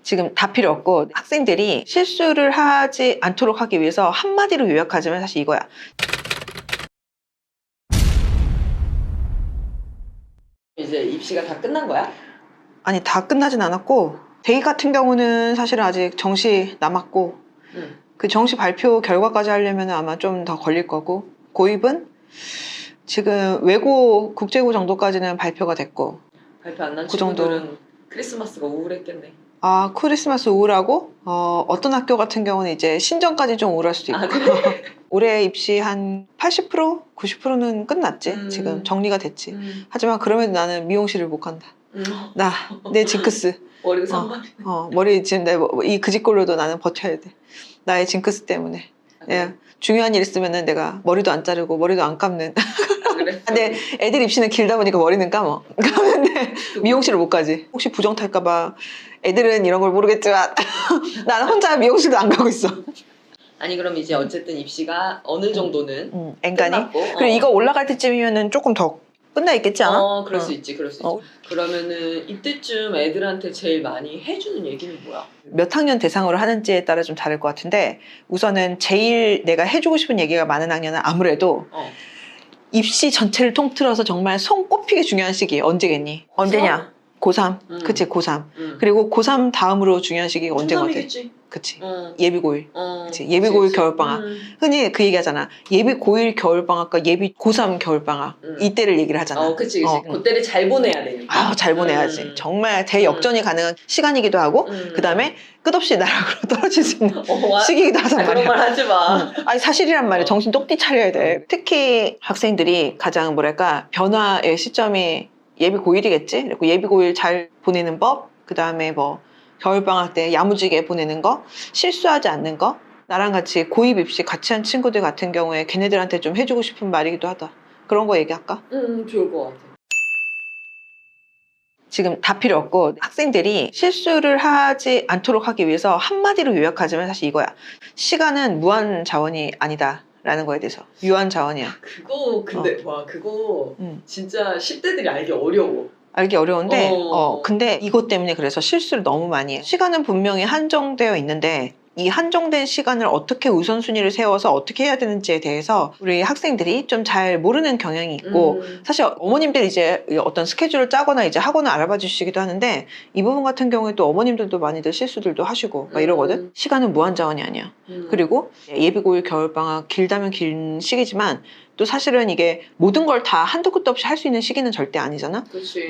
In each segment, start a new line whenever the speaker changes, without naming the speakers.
지금 다 필요 없고 학생들이 실수를 하지 않도록 하기 위해서 한마디로 요약하자면 사실 이거야.
이제 입시가 다 끝난 거야?
아니, 다 끝나진 않았고 대기 같은 경우는 사실은 아직 정시 남았고 그 정시 발표 결과까지 하려면 아마 좀 더 걸릴 거고, 고입은 지금 외고 국제고 정도까지는 발표가 됐고,
발표 안 난
그 정도.
친구들은 크리스마스가 우울했겠네.
아, 크리스마스 우울하고 어떤 학교 같은 경우는 이제 신정까지 좀 우울할 수도 있고.
아, 그래?
올해 입시 한 80%? 90%는 끝났지. 지금 정리가 됐지. 하지만 그럼에도 나는 미용실을 못 간다. 나 내 징크스.
머리가 산발.
머리 지금 이 그짓골로도 나는 버텨야 돼. 나의 징크스 때문에. 예, 중요한 일 있으면은 내가 머리도 안 자르고 머리도 안 감는.
그래?
근데 애들 입시는 길다 보니까 머리는 감어. 근데 미용실을 못 가지. 혹시 부정 탈까봐. 애들은 이런 걸 모르겠지만 나는 혼자 미용실도 안 가고 있어.
아니 그럼 이제 어쨌든 입시가 어느 정도는
앵간히.
끝났고,
그리고 이거 올라갈 때쯤이면은 조금 더 끝나 있겠지 않아?
그럴 수 있지, 그럴 수 있지. 그러면은 이때쯤 애들한테 제일 많이 해주는 얘기는 뭐야?
몇 학년 대상으로 하는지에 따라 좀 다를 것 같은데, 우선은 제일 내가 해주고 싶은 얘기가 많은 학년은 아무래도 입시 전체를 통틀어서 정말 손꼽히게 중요한 시기 언제겠니? 언제냐? 고3. 그치, 고3. 그리고 고3 다음으로 중요한 시기가 언제거든?
고3이겠지.
그치. 예비 고1. 그치. 예비 고1 겨울방학. 흔히 그 얘기 하잖아. 예비 고1 겨울방학과 예비 고3 겨울방학. 이때를 얘기를 하잖아.
그치, 그치. 그때를 잘 보내야 되니까.
잘 보내야지. 정말 대역전이 가능한 시간이기도 하고, 그 다음에 끝없이 나락으로 떨어질 수 있는 시기이기도 하단 말이야.
그런 말 하지 마.
아니, 사실이란 말이야. 정신 똑띠 차려야 돼. 특히 학생들이 가장 뭐랄까, 변화의 시점이 예비 고1이겠지? 그리고 예비 고1 잘 보내는 법, 그 다음에 뭐 겨울방학 때 야무지게 보내는 거, 실수하지 않는 거. 나랑 같이 고입 입시 같이 한 친구들 같은 경우에 걔네들한테 좀 해주고 싶은 말이기도 하다. 그런 거 얘기할까?
좋을 것 같아. 지금
다 필요 없고 학생들이 실수를 하지 않도록 하기 위해서 한마디로 요약하자면 사실 이거야. 시간은 무한 자원이 아니다 라는 거에 대해서. 유한 자원이야.
그거 근데 와 그거 진짜 10대들이 알기 어려워.
알기 어려운데 근데 이것 때문에 그래서 실수를 너무 많이 해. 시간은 분명히 한정되어 있는데 이 한정된 시간을 어떻게 우선순위를 세워서 어떻게 해야 되는지에 대해서 우리 학생들이 좀 잘 모르는 경향이 있고, 사실 어머님들이 이제 어떤 스케줄을 짜거나 이제 학원을 알아봐 주시기도 하는데, 이 부분 같은 경우에 또 어머님들도 많이들 실수들도 하시고 막 이러거든. 시간은 무한자원이 아니야. 그리고 예비고일 겨울방학 길다면 긴 시기지만 또 사실은 이게 모든 걸 다 한도 끝도 없이 할 수 있는 시기는 절대 아니잖아.
그치.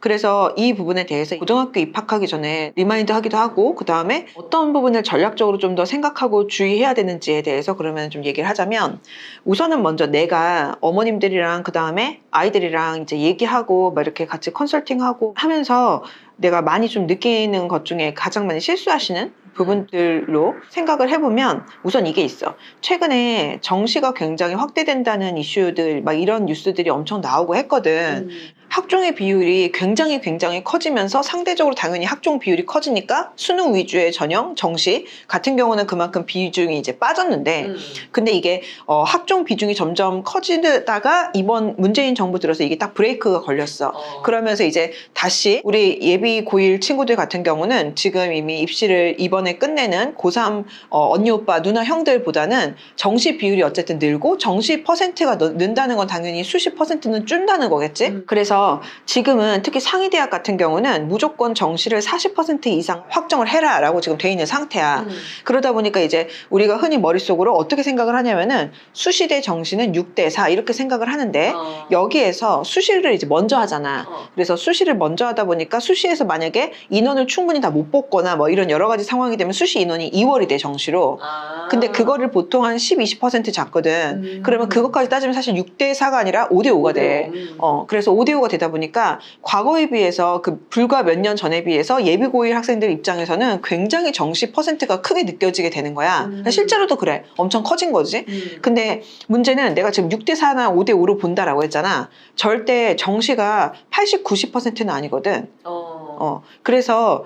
그래서 이 부분에 대해서 고등학교 입학하기 전에 리마인드 하기도 하고, 그 다음에 어떤 부분을 전략적으로 좀 더 생각하고 주의해야 되는지에 대해서 그러면 좀 얘기를 하자면, 우선은 먼저 내가 어머님들이랑 그 다음에 아이들이랑 이제 얘기하고 막 이렇게 같이 컨설팅하고 하면서 내가 많이 좀 느끼는 것 중에 가장 많이 실수하시는 부분들로 생각을 해보면 우선 이게 있어. 최근에 정시가 굉장히 확대된다는 이슈들 막 이런 뉴스들이 엄청 나오고 했거든. 학종의 비율이 굉장히 커지면서 상대적으로 당연히 학종 비율이 커지니까 수능 위주의 전형, 정시 같은 경우는 그만큼 비중이 이제 빠졌는데, 근데 이게 학종 비중이 점점 커지다가 이번 문재인 정부 들어서 이게 딱 브레이크가 걸렸어. 그러면서 이제 다시 우리 예비 고1 친구들 같은 경우는 지금 이미 입시를 이번에 끝내는 고3 언니 오빠 누나 형들보다는 정시 비율이 어쨌든 늘고 정시 퍼센트가 는다는 건 당연히 수시 퍼센트는 준다는 거겠지. 그래서 지금은 특히 상위대학 같은 경우는 무조건 정시를 40% 이상 확정을 해라 라고 지금 돼 있는 상태야. 그러다 보니까 이제 우리가 흔히 머릿속으로 어떻게 생각을 하냐면은 수시대 정시는 6대4 이렇게 생각을 하는데, 여기에서 수시를 이제 먼저 하잖아. 그래서 수시를 먼저 하다 보니까 수시에서 만약에 인원을 충분히 다 못 뽑거나 뭐 이런 여러 가지 상황이 되면 수시 인원이 2월이 돼, 정시로. 근데 그거를 보통 한 10, 20% 잡거든. 그러면 그것까지 따지면 사실 6대4가 아니라 5대5가 돼. 그래서 5대5가 되다 보니까 과거에 비해서 그 불과 몇 년 전에 비해서 예비 고1 학생들 입장에서는 굉장히 정시 퍼센트가 크게 느껴지게 되는 거야. 실제로도 그래. 엄청 커진 거지. 근데 문제는 내가 지금 6대4나 5대5로 본다라고 했잖아. 절대 정시가 80, 90%는 아니거든. 그래서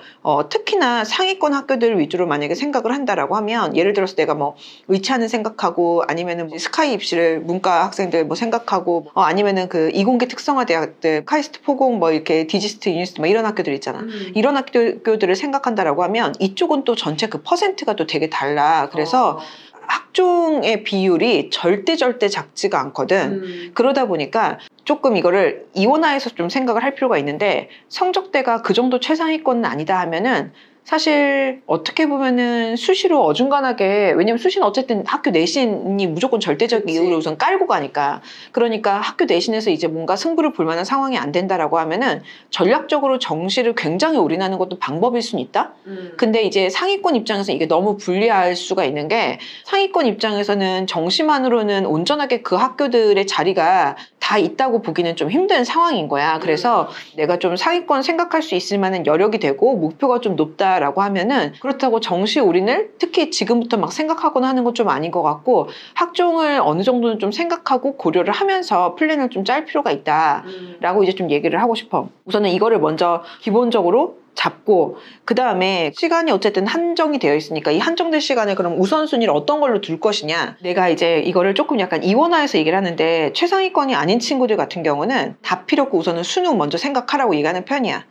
특히나 상위권 학교들 위주로 만약에 생각을 한다라고 하면 예를 들어서 내가 뭐 의차는 생각하고 아니면은 스카이 입시를 문과 학생들 뭐 생각하고 아니면은 그 이공계 특성화 대학들 카이스트 포공 뭐 이렇게 디지스트 유니스트 뭐 이런 학교들 있잖아. 이런 학교들을 생각한다라고 하면 이쪽은 또 전체 그 퍼센트가 또 되게 달라. 그래서 학종의 비율이 절대 작지가 않거든. 그러다 보니까 조금 이거를 이원화해서 좀 생각을 할 필요가 있는데 성적대가 그 정도 최상위권은 아니다 하면은 사실 어떻게 보면은 수시로 어중간하게 왜냐면 수시는 어쨌든 학교 내신이 무조건 절대적
그치.
이유로 우선 깔고 가니까 그러니까 학교 내신에서 이제 뭔가 승부를 볼 만한 상황이 안 된다라고 하면은 전략적으로 정시를 굉장히 올인하는 것도 방법일 수는 있다. 근데 이제 상위권 입장에서 이게 너무 불리할 수가 있는 게 상위권 입장에서는 정시만으로는 온전하게 그 학교들의 자리가 다 있다고 보기는 좀 힘든 상황인 거야. 그래서 내가 좀 상위권 생각할 수 있을 만한 여력이 되고 목표가 좀 높다라고 하면은 그렇다고 정시 올인을 특히 지금부터 막 생각하거나 하는 건 좀 아닌 것 같고 학종을 어느 정도는 좀 생각하고 고려를 하면서 플랜을 좀 짤 필요가 있다라고 이제 좀 얘기를 하고 싶어. 우선은 이거를 먼저 기본적으로 잡고 그 다음에 시간이 어쨌든 한정이 되어 있으니까 이 한정된 시간에 그럼 우선순위를 어떤 걸로 둘 것이냐. 내가 이제 이거를 조금 약간 이원화해서 얘기를 하는데 최상위권이 아닌 친구들 같은 경우는 다 필요 없고 우선은 수능 먼저 생각하라고 얘기하는 편이야.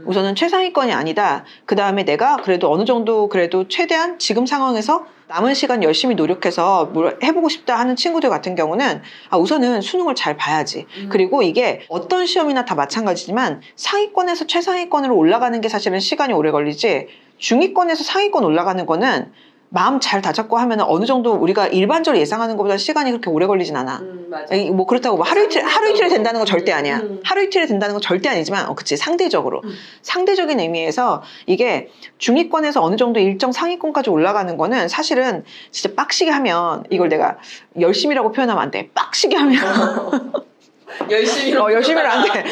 우선은 최상위권이 아니다. 그 다음에 내가 그래도 어느 정도 그래도 최대한 지금 상황에서 남은 시간 열심히 노력해서 뭘 해보고 싶다 하는 친구들 같은 경우는 우선은 수능을 잘 봐야지. 그리고 이게 어떤 시험이나 다 마찬가지지만 상위권에서 최상위권으로 올라가는 게 사실은 시간이 오래 걸리지 중위권에서 상위권 올라가는 거는 마음 잘 다잡고 하면 어느 정도 우리가 일반적으로 예상하는 것보다 시간이 그렇게 오래 걸리진 않아.
맞아.
뭐 그렇다고 뭐 하루 이틀에 된다는 건 절대 아니야. 하루 이틀에 된다는 건 절대 아니지만, 그치, 상대적으로. 상대적인 의미에서 이게 중위권에서 어느 정도 일정 상위권까지 올라가는 거는 사실은 진짜 빡시게 하면 이걸 내가 열심히라고 표현하면 안 돼. 빡시게 하면. 열심히는 안 돼.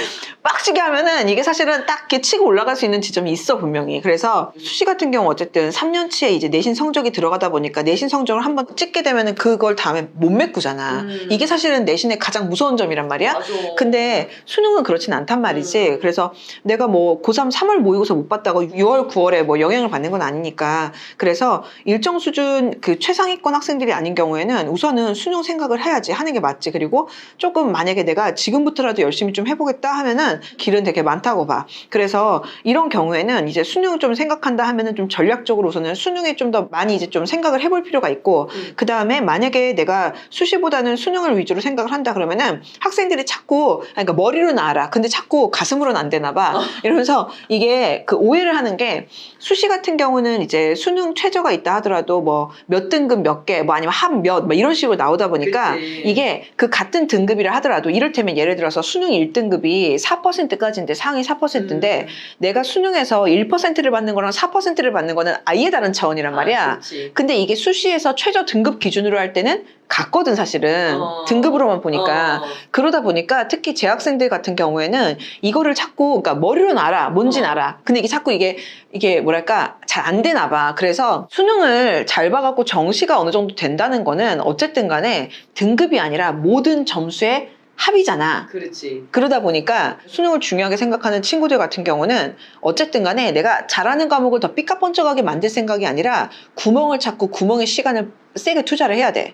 빡시게 하면은 이게 사실은 딱 이렇게 치고 올라갈 수 있는 지점이 있어, 분명히. 그래서 수시 같은 경우 어쨌든 3년치에 이제 내신 성적이 들어가다 보니까 내신 성적을 한번 찍게 되면은 그걸 다음에 못 메꾸잖아. 이게 사실은 내신의 가장 무서운 점이란 말이야.
맞아.
근데 수능은 그렇진 않단 말이지. 그래서 내가 뭐 고3 3월 모의고사 못 봤다고 6월 9월에 뭐 영향을 받는 건 아니니까. 그래서 일정 수준 그 최상위권 학생들이 아닌 경우에는 우선은 수능 생각을 해야지 하는 게 맞지. 그리고 조금 만약에 내가 지금부터라도 열심히 좀 해보겠다 하면은 길은 되게 많다고 봐. 그래서 이런 경우에는 이제 수능 좀 생각한다 하면은 좀 전략적으로 우선은 수능에 좀 더 많이 이제 좀 생각을 해볼 필요가 있고, 그 다음에 만약에 내가 수시보다는 수능을 위주로 생각을 한다 그러면은 학생들이 자꾸, 그러니까 머리로는 알아. 근데 자꾸 가슴으로는 안 되나 봐. 이러면서 이게 그 오해를 하는 게 수시 같은 경우는 이제 수능 최저가 있다 하더라도 뭐 몇 등급 몇 개, 뭐 아니면 한 몇, 뭐 이런 식으로 나오다 보니까
그치.
이게 그 같은 등급이라 하더라도 이를테면 예를 들어서 수능 1등급이 4%까지인데 상위 4%인데 내가 수능에서 1%를 받는 거랑 4%를 받는 거는 아예 다른 차원이란 말이야. 근데 이게 수시에서 최저 등급 기준으로 할 때는 같거든, 사실은. 등급으로만 보니까. 그러다 보니까 특히 재학생들 같은 경우에는 이거를 자꾸, 그러니까 머리로는 알아. 뭔진 알아. 근데 이게 자꾸 이게 뭐랄까, 잘 안 되나 봐. 그래서 수능을 잘 봐갖고 정시가 어느 정도 된다는 거는 어쨌든 간에 등급이 아니라 모든 점수의 합이잖아.
그렇지.
그러다 보니까 수능을 중요하게 생각하는 친구들 같은 경우는 어쨌든 간에 내가 잘하는 과목을 더 삐까뻔쩍하게 만들 생각이 아니라 구멍을 찾고 구멍에 시간을 세게 투자를 해야 돼.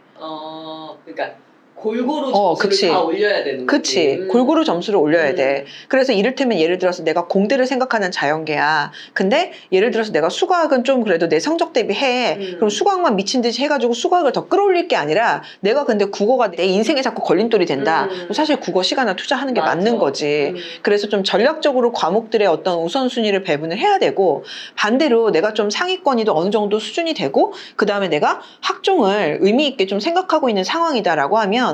그러니까 골고루 점수를
그치.
다 올려야 되는 거지.
그치. 골고루 점수를 올려야 돼. 그래서 이를테면 예를 들어서 내가 공대를 생각하는 자연계야. 근데 예를 들어서 내가 수학은 좀 그래도 내 성적 대비 해. 그럼 수학만 미친 듯이 해가지고 수학을 더 끌어올릴 게 아니라 내가 근데 국어가 내 인생에 자꾸 걸림돌이 된다. 그럼 사실 국어 시간을 투자하는 게
맞아.
맞는 거지. 그래서 좀 전략적으로 과목들의 어떤 우선순위를 배분을 해야 되고, 반대로 내가 좀 상위권이도 어느 정도 수준이 되고, 그 다음에 내가 학종을 의미 있게 좀 생각하고 있는 상황이다라고 하면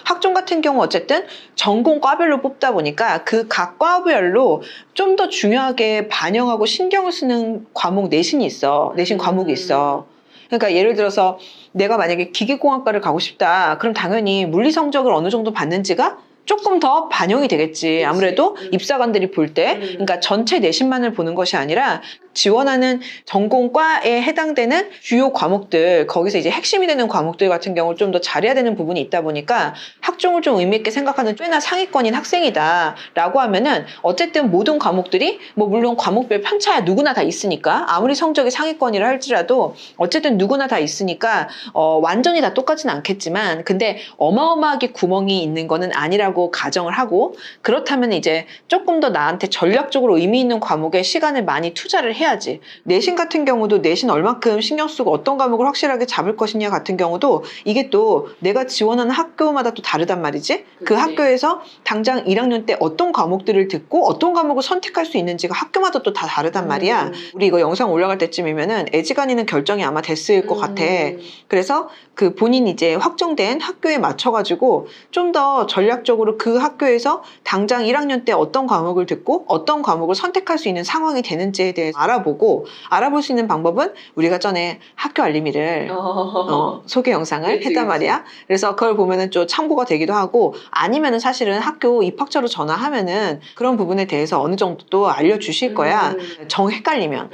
학종 같은 경우 어쨌든 전공 과별로 뽑다 보니까 그 각 과별로 좀 더 중요하게 반영하고 신경을 쓰는 과목 내신이 있어. 내신 과목이 있어. 그러니까 예를 들어서 내가 만약에 기계공학과를 가고 싶다. 그럼 당연히 물리 성적을 어느 정도 받는지가 조금 더 반영이 되겠지. 아무래도 입사관들이 볼 때. 그러니까 전체 내신만을 보는 것이 아니라 지원하는 전공과에 해당되는 주요 과목들, 거기서 이제 핵심이 되는 과목들 같은 경우를 좀 더 잘해야 되는 부분이 있다 보니까 학종을 좀 의미 있게 생각하는 꽤나 상위권인 학생이다라고 하면은 어쨌든 모든 과목들이 뭐 물론 과목별 편차야 누구나 다 있으니까 아무리 성적이 상위권이라 할지라도 어쨌든 누구나 다 있으니까 완전히 다 똑같진 않겠지만 근데 어마어마하게 구멍이 있는 거는 아니라고 가정을 하고 그렇다면 이제 조금 더 나한테 전략적으로 의미 있는 과목에 시간을 많이 투자를 해야지. 내신 같은 경우도 내신 얼마큼 신경 쓰고 어떤 과목을 확실하게 잡을 것이냐 같은 경우도 이게 또 내가 지원하는 학교마다 또 다르단 말이지. 그
그치.
학교에서 당장 1학년 때 어떤 과목들을 듣고 어떤 과목을 선택할 수 있는지가 학교마다 또 다 다르단 말이야. 우리 이거 영상 올라갈 때쯤이면은 애지간히는 결정이 아마 됐을 것 같아. 그래서 그 본인 이제 확정된 학교에 맞춰가지고 좀 더 전략적으로 그 학교에서 당장 1학년 때 어떤 과목을 듣고 어떤 과목을 선택할 수 있는 상황이 되는지에 대해서 알아보고 알아볼 수 있는 방법은 우리가 전에 학교 알림이를 소개 영상을
그치,
했단
그치.
말이야. 그래서 그걸 보면은 좀 참고가 되기도 하고 아니면은 사실은 학교 입학처로 전화하면은 그런 부분에 대해서 어느 정도 또 알려주실 거야. 정 헷갈리면.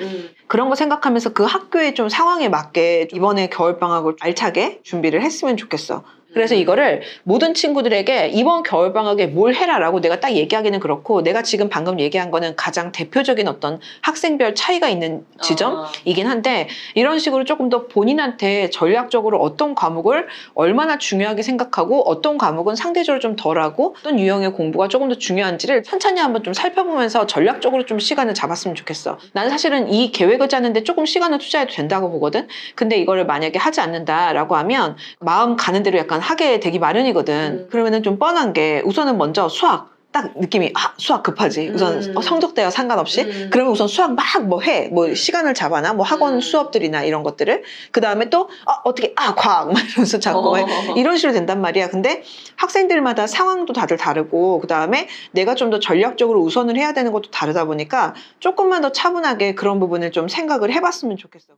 그런 거 생각하면서 그 학교의 좀 상황에 맞게 이번에 겨울방학을 알차게 준비를 했으면 좋겠어. 그래서 이거를 모든 친구들에게 이번 겨울방학에 뭘 해라라고 내가 딱 얘기하기는 그렇고 내가 지금 방금 얘기한 거는 가장 대표적인 어떤 학생별 차이가 있는 지점이긴 한데 이런 식으로 조금 더 본인한테 전략적으로 어떤 과목을 얼마나 중요하게 생각하고 어떤 과목은 상대적으로 좀 덜하고 어떤 유형의 공부가 조금 더 중요한지를 천천히 한번 좀 살펴보면서 전략적으로 좀 시간을 잡았으면 좋겠어. 나는 사실은 이 계획을 짜는데 조금 시간을 투자해도 된다고 보거든. 근데 이거를 만약에 하지 않는다라고 하면 마음 가는 대로 약간 하게 되기 마련이거든. 그러면은 좀 뻔한 게 우선은 먼저 수학 딱 느낌이 수학 급하지. 우선 성적대와 상관없이. 그러면 우선 수학 막 뭐 해. 뭐 시간을 잡아놔. 뭐 학원 수업들이나 이런 것들을. 그 다음에 또 어떻게 과학 막 이러면서 자꾸 이런 식으로 된단 말이야. 근데 학생들마다 상황도 다들 다르고 그 다음에 내가 좀 더 전략적으로 우선을 해야 되는 것도 다르다 보니까 조금만 더 차분하게 그런 부분을 좀 생각을 해봤으면 좋겠어.